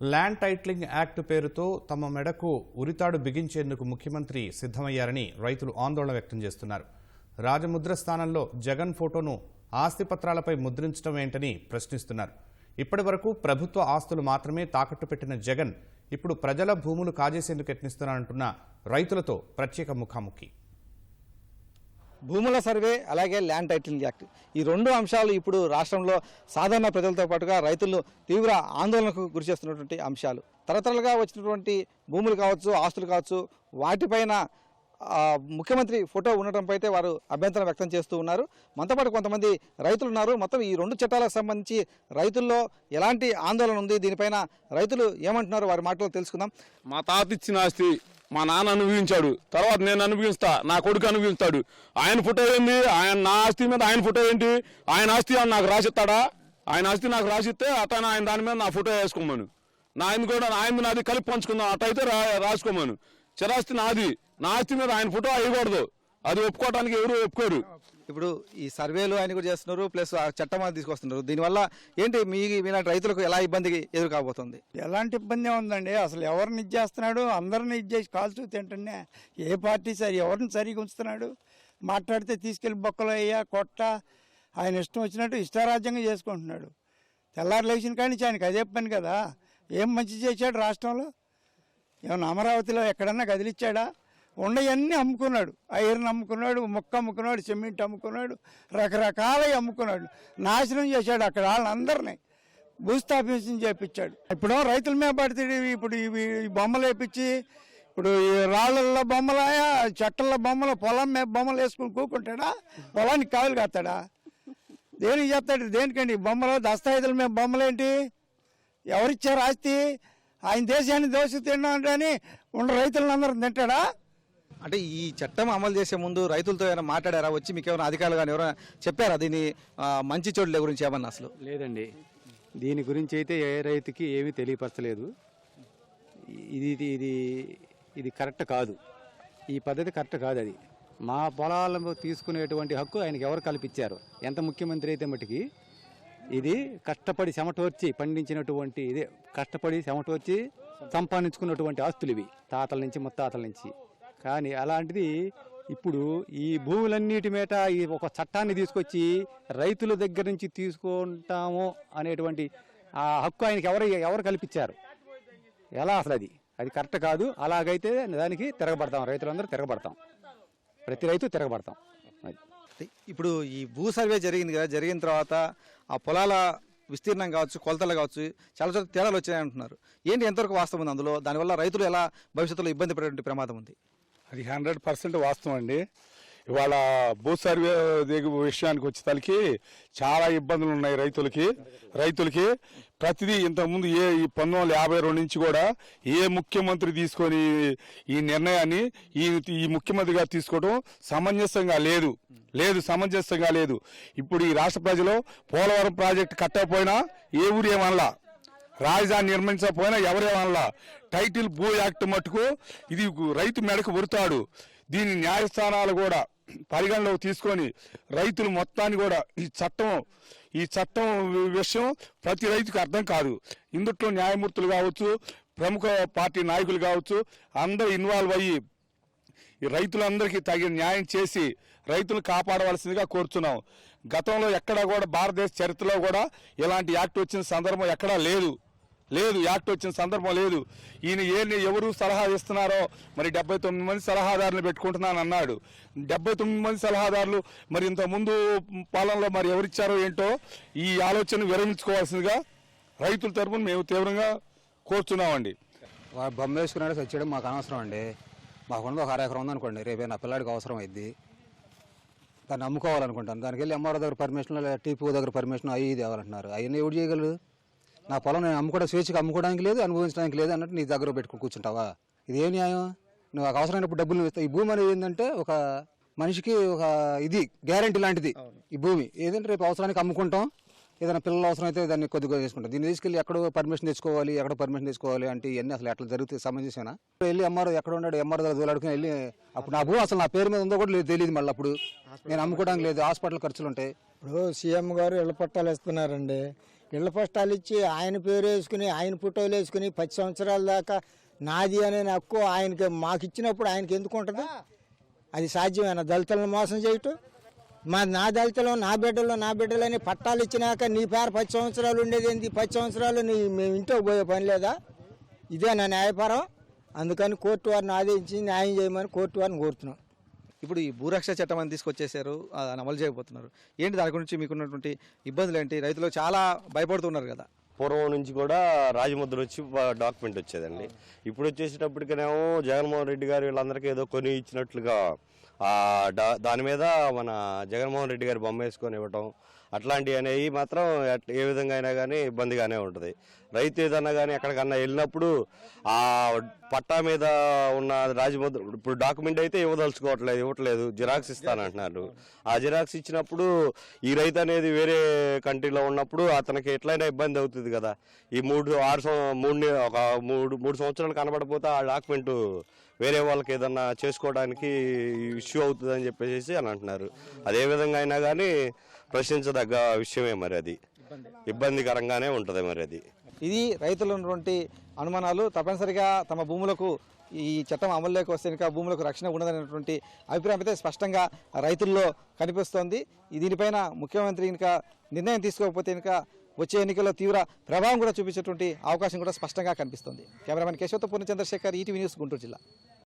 Land titling act పేరుతో తమ మెడకు ఉరితాడు బిగించేందుకు ముఖ్యమంత్రి సిద్ధమయ్యారని రైతులు ఆందోళన వ్యక్తం చేస్తున్నారు. రాజముద్ర స్థానంలో జగన్ ఫోటోను ఆస్తిపత్రాలపై ముద్రించడం ఏంటని ప్రశ్నిస్తున్నారు. ఇప్పటివరకు ప్రభుత్వ ఆస్తులు మాత్రమే తాకట్టు పెట్టిన జగన్ ఇప్పుడు ప్రజల భూములు కాజేసేందుకు యత్నిస్తున్నారంటున్న రైతులతో ప్రత్యేక ముఖాముఖి. భూముల సర్వే అలాగే ల్యాండ్ టైటిలింగ్ యాక్ట్ ఈ రెండు అంశాలు ఇప్పుడు రాష్ట్రంలో సాధారణ ప్రజలతో పాటుగా రైతులను తీవ్ర ఆందోళనకు గురి చేస్తున్నటువంటి అంశాలు. తరతరాలుగా వచ్చినటువంటి భూములు కావచ్చు, ఆస్తులు కావచ్చు, వాటిపైన ముఖ్యమంత్రి ఫోటో ఉండటంపై అయితే వారు అభ్యంతరం వ్యక్తం చేస్తూ ఉన్నారు. మనతో పాటు కొంతమంది రైతులు ఉన్నారు. మొత్తం ఈ రెండు చట్టాలకు సంబంధించి రైతుల్లో ఎలాంటి ఆందోళన ఉంది, దీనిపైన రైతులు ఏమంటున్నారు వారి మాటలో తెలుసుకుందాం. మా తాత ఇచ్చిన ఆస్తి మా నాన్న అనుభవించాడు, తర్వాత నేను అనుభవిస్తా, నా కొడుకు అనుభవిస్తాడు. ఆయన ఫోటో ఏంది? ఆయన నా ఆస్తి మీద ఆయన ఫోటో ఏంటి? ఆయన ఆస్తి నాకు రాసిస్తాడా? ఆయన ఆస్తి నాకు రాసిస్తే అతను ఆయన దాని మీద నా ఫోటో వేసుకోమను, నా ఆయన కూడా ఆయన నాది కలిపి పంచుకుందాం, అటైతే రాసుకోమను. చిరాస్తి నాది, నా ఆస్తి మీద ఆయన ఫోటో వేయకూడదు. అది ఒప్పుకోవడానికి ఎవరు ఒప్పుకోరు. ఇప్పుడు ఈ సర్వేలు ఆయన కూడా చేస్తున్నారు, ప్లస్ ఆ చట్టం అది తీసుకొస్తున్నారు. దీనివల్ల ఏంటి మీలాంటి రైతులకు ఎలా ఇబ్బంది ఎదురు కాబోతుంది? ఎలాంటి ఇబ్బంది ఉందండి? అసలు ఎవరిని ఇచ్చేస్తున్నాడు? అందరిని ఇచ్చేసి కాల్చూ తింటనే. ఏ పార్టీ సరి ఎవరిని సరిగా ఉంచుతున్నాడు? మాట్లాడితే తీసుకెళ్లి బొక్కలు అయ్యా కొట్ట ఆయన ఇష్టం వచ్చినట్టు ఇష్టారాజ్యంగా చేసుకుంటున్నాడు. తెల్లారు లేచిన కానీ ఆయనకి అదే పని కదా. ఏం మంచి చేశాడు రాష్ట్రంలో? ఏమన్నా అమరావతిలో ఎక్కడన్నా కదిలిచ్చాడా? ఉండవన్నీ అమ్ముకున్నాడు. ఐరన్ అమ్ముకున్నాడు, ముక్క అమ్ముకున్నాడు, సిమెంట్ అమ్ముకున్నాడు, రకరకాలవి అమ్ముకున్నాడు. నాశనం చేశాడు అక్కడ వాళ్ళందరినీ. భూస్థాపించి చేపించాడు. ఇప్పుడు రైతుల మీద పడితే ఇప్పుడు ఇవి బొమ్మలు వేపించి, ఇప్పుడు ఈ రాళ్ళల్లో బొమ్మలాయా, చెట్టల్లో బొమ్మలు, పొలం మీద బొమ్మలు వేసుకుని కూకుంటాడా? పొలానికి కావులు కాస్తాడా? దేనికి చేస్తాడు? దేనికండి బొమ్మలు? దస్తాయిదుల మీద బొమ్మలేంటి? ఎవరిచ్చారు ఆస్తి? ఆయన దేశాన్ని దోషి తిన్నాడని ఉన్న రైతులందరూ తింటాడా? అంటే ఈ చట్టం అమలు చేసే ముందు రైతులతో ఏమైనా మాట్లాడారా? వచ్చి మీకు ఏమైనా అధికారులు కానీ ఎవరైనా చెప్పారా దీని మంచి చోట్ల గురించి ఏమన్నా? అసలు లేదండి, దీని గురించి అయితే ఏ రైతుకి ఏమీ తెలియపరచలేదు. ఇది ఇది ఇది కరెక్ట్ కాదు, ఈ పద్ధతి కరెక్ట్ కాదు. అది మా పొలాలను తీసుకునేటువంటి హక్కు ఆయనకి ఎవరు కల్పించారు? ఎంత ముఖ్యమంత్రి అయితే మటుకి ఇది కష్టపడి చెమటోర్చి పండించినటువంటి, ఇదే కష్టపడి చెమటోర్చి సంపాదించుకున్నటువంటి ఆస్తులు ఇవి, తాతల నుంచి ముత్తాతల నుంచి. కానీ అలాంటిది ఇప్పుడు ఈ భూములన్నిటి మీద ఈ ఒక చట్టాన్ని తీసుకొచ్చి రైతుల దగ్గర నుంచి తీసుకుంటాము అనేటువంటి ఆ హక్కు ఆయనకి ఎవరు కల్పించారు? ఎలా అసలు? అది కరెక్ట్ కాదు. అలాగైతే దానికి తిరగబడతాం, రైతులందరూ తిరగబడతాం, ప్రతి రైతు తిరగబడతాం. ఇప్పుడు ఈ భూ సర్వే జరిగింది కదా, జరిగిన తర్వాత ఆ పొలాల విస్తీర్ణం కావచ్చు, కొలతలు కావచ్చు, చాలా చోట్ల తేడాలు వచ్చాయంటున్నారు. ఏంటి, ఎంతవరకు వాస్తవం ఉంది అందులో? దానివల్ల రైతులు ఎలా భవిష్యత్తులో ఇబ్బంది పడే ప్రమాదం ఉంది? అది 100% వాస్తవం అండి. ఇవాళ భూ సర్వే విషయానికి వచ్చేసరికి చాలా ఇబ్బందులు ఉన్నాయి రైతులకి. ప్రతిదీ ఇంతకుముందు ఈ 1952 నుంచి కూడా ఏ ముఖ్యమంత్రి తీసుకొని ఈ నిర్ణయాన్ని ఈ ముఖ్యమంత్రి గారు తీసుకోవడం సమంజసంగా లేదు. ఇప్పుడు ఈ రాష్ట్ర ప్రజలు పోలవరం ప్రాజెక్టు కట్టకపోయినా ఏ ఊరు ఏమనలా, రాజధాని నిర్మించకపోయినా ఎవరేమనలా. టైటిల్ భూ యాక్ట్ మట్టుకు ఇది రైతు మెడకు ఉరుతాడు. దీని న్యాయస్థానాలు కూడా పరిగణలోకి తీసుకొని రైతులు మొత్తాన్ని కూడా ఈ చట్టం విషయం ప్రతి రైతుకు అర్థం కాదు. ఇందుట్లో న్యాయమూర్తులు కావచ్చు, ప్రముఖ పార్టీ నాయకులు కావచ్చు, అందరూ ఇన్వాల్వ్ అయ్యి ఈ రైతులందరికీ తగిన న్యాయం చేసి రైతులు కాపాడవలసిందిగా కోరుతున్నాం. గతంలో ఎక్కడా కూడా భారతదేశ చరిత్రలో కూడా ఇలాంటి యాక్ట్ వచ్చిన సందర్భం ఎక్కడా లేదు. యాక్ట్ వచ్చిన సందర్భం లేదు. ఈయన ఎవరు సలహా ఇస్తున్నారో మరి 79 మంది సలహాదారులు పెట్టుకుంటున్నాను అన్నాడు. 79 మంది సలహాదారులు మరి ఇంతకుముందు పాలనలో మరి ఎవరిచ్చారో ఏంటో ఈ ఆలోచన విరమించుకోవాల్సిందిగా రైతుల తరఫున మేము తీవ్రంగా కోరుతున్నామండి. బొమ్మ వేసుకున్నాడు చచ్చేయడం మాకు అనవసరం అండి. మాకున్నది ఒక 1/2 ఎకరం ఉందనుకోండి, రేపే నా పిల్లాడికి అవసరం అయింది, దాన్ని అమ్ముకోవాలనుకుంటాను. దానికి వెళ్ళి ఎంఆర్ఓ దగ్గర పర్మిషన్, టీపీ దగ్గర పర్మిషన్ అవి తేవాలంటున్నారు. అవన్నీ ఎవరు చేయగలరు? నా పొలం నేను అమ్ముకోవడం, స్వేచ్ఛగా అమ్ముకోవడానికి లేదు, అనుభవించడానికి లేదు అన్నట్టు నీ దగ్గర పెట్టుకుని కూర్చుంటావా? ఇది ఏ న్యాయం? నువ్వు అవసరమైనప్పుడు డబ్బులు ఇస్తావు. ఈ భూమి అనేది ఏంటంటే ఒక మనిషికి ఒక ఇది గ్యారంటీ లాంటిది. ఈ భూమి ఏదంటే రేపు అవసరానికి అమ్ముకుంటాం, ఏదైనా పిల్లలు అవసరం అయితే దాన్ని కొద్దిగా చేసుకుంటాం. దీన్ని తీసుకెళ్ళి ఎక్కడో పర్మిషన్ తెచ్చుకోవాలి అంటే ఇవన్నీ అసలు ఎట్లా జరుగుతాయి? సమంజసేనా? వెళ్ళి ఎంఆర్ఓ ఎక్కడ ఉన్నాడు, ఎంఆర్ఓ దగ్గర దూలాడుకుని వెళ్ళి అప్పుడు నా భూమి అసలు నా పేరు మీద ఉందో కూడా తెలియదు. మళ్ళీ అప్పుడు నేను అమ్ముకోవడానికి లేదు, హాస్పిటల్ ఖర్చులు ఉంటాయి. ఇప్పుడు సీఎం గారు ఇళ్ల పట్టాలు ఇస్తున్నారండి. ఇళ్ల పట్టాలు ఇచ్చి ఆయన పేరు వేసుకుని ఆయన ఫోటోలు వేసుకుని 10 సంవత్సరాల దాకా నాది అనే హక్కు ఆయనకి మాకు ఇచ్చినప్పుడు ఆయనకి ఎందుకు ఉంటుంది? అది సాధ్యమేనా దళితులను మోసం చేయటం? నా దళితులు నా బిడ్డలని పట్టాలు ఇచ్చినాక నీ పేరు 10 సంవత్సరాలు ఉండేది ఏంటి? 10 సంవత్సరాలు మేము ఇంట్లో పోయే పని లేదా? ఇదే నా న్యాయపరం. అందుకని కోర్టు వారిని ఆదేశించి న్యాయం చేయమని కోర్టు వారిని కోరుతున్నాం. ఇప్పుడు ఈ భూరక్ష చట్టం అని తీసుకొచ్చేసారు, దాన్ని అమలు చేయబోతున్నారు. ఏంటి దాని గురించి మీకున్నటువంటి ఇబ్బందులు ఏంటి? రైతులు చాలా భయపడుతున్నారు కదా. పూర్వం నుంచి కూడా రాజముద్ర వచ్చి డాక్యుమెంట్ వచ్చేదండి. ఇప్పుడు వచ్చేసేటప్పటికేమో జగన్మోహన్ రెడ్డి గారు వీళ్ళందరికీ ఏదో కొని ఇచ్చినట్లుగా దాని మీద మన జగన్మోహన్ రెడ్డి గారు బొమ్మ వేసుకొని ఇవ్వటం అట్లాంటివి అనేవి మాత్రం ఏ విధంగా అయినా కానీ ఇబ్బందిగానే ఉంటుంది. రైతు ఏదన్నా కానీ ఎక్కడికన్నా వెళ్ళినప్పుడు ఆ పట్టా మీద ఉన్న రాజముద్ర ఇప్పుడు డాక్యుమెంట్ అయితే ఇవ్వట్లేదు, జిరాక్స్ ఇస్తానంటున్నారు. ఆ జిరాక్స్ ఇచ్చినప్పుడు ఈ రైతు అనేది వేరే కంట్రీలో ఉన్నప్పుడు అతనికి ఎట్లయినా ఇబ్బంది అవుతుంది కదా. ఈ 3 సంవత్సరాలు కనబడపోతే ఆ డాక్యుమెంట్ వేరే వాళ్ళకి ఏదన్నా చేసుకోవడానికి ఇష్యూ అవుతుంది అని చెప్పేసి అని అంటున్నారు. అదే విధంగా అయినా కానీ ప్రశ్నించదగ్గ విషయమే, మరి అది ఇబ్బందికరంగానే ఉంటుంది. మరి అది ఇది రైతులు ఉన్నటువంటి అనుమానాలు. తప్పనిసరిగా తమ భూములకు ఈ చట్టం అమల్లోకి వస్తే ఇంకా భూములకు రక్షణ ఉండదనేటువంటి అభిప్రాయం అయితే స్పష్టంగా రైతుల్లో కనిపిస్తోంది. దీనిపైన ముఖ్యమంత్రి ఇంకా నిర్ణయం తీసుకోకపోతే ఇంకా వచ్చే ఎన్నికల్లో తీవ్ర ప్రభావం కూడా చూపించేటువంటి అవకాశం కూడా స్పష్టంగా కనిపిస్తుంది. కెమెరామెన్ కేశవతో పూర్ణ చంద్రశేఖర్, ఈటీవీ న్యూస్, గుంటూరు జిల్లా.